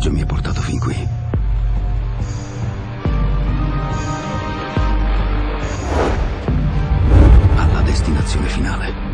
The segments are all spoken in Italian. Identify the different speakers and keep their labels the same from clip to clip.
Speaker 1: viaggio mi ha portato fin qui. Alla destinazione finale.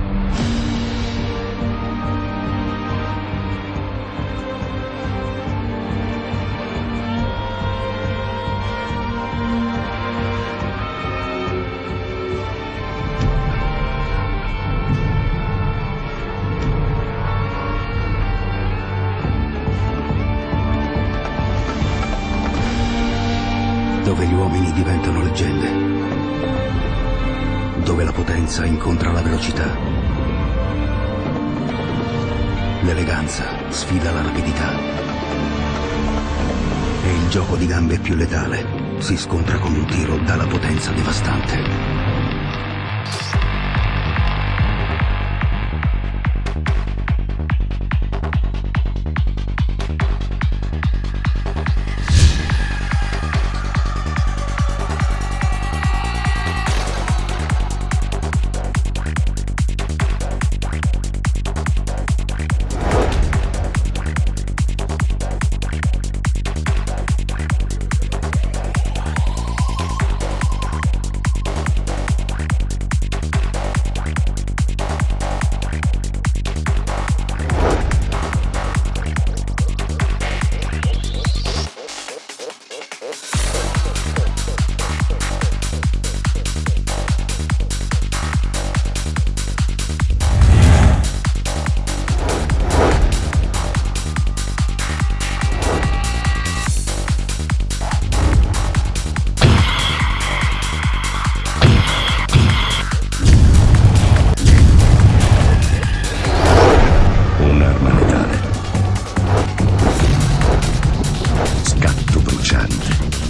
Speaker 1: Dove gli uomini diventano leggende, dove la potenza incontra la velocità, l'eleganza sfida la rapidità e il gioco di gambe più letale si scontra con un tiro dalla potenza devastante.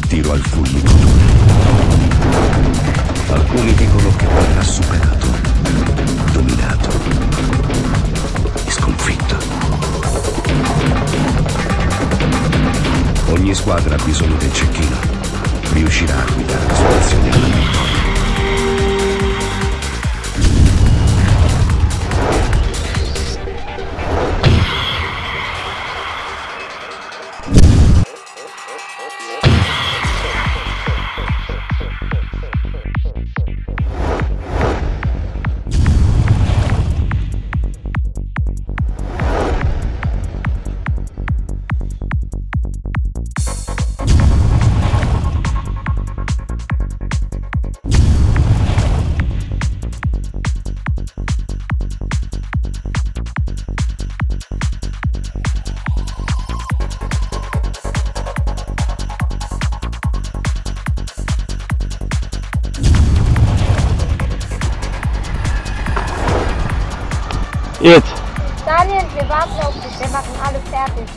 Speaker 1: Tiro al fulmine. Alcuni dicono che verrà superato, dominato e sconfitto. Ogni squadra ha bisogno del cecchino. Riuscirà a guidare le sue azioni alla vittoria.
Speaker 2: Jetzt!
Speaker 3: Daniel, wir warten auf dich, wir machen alle fertig.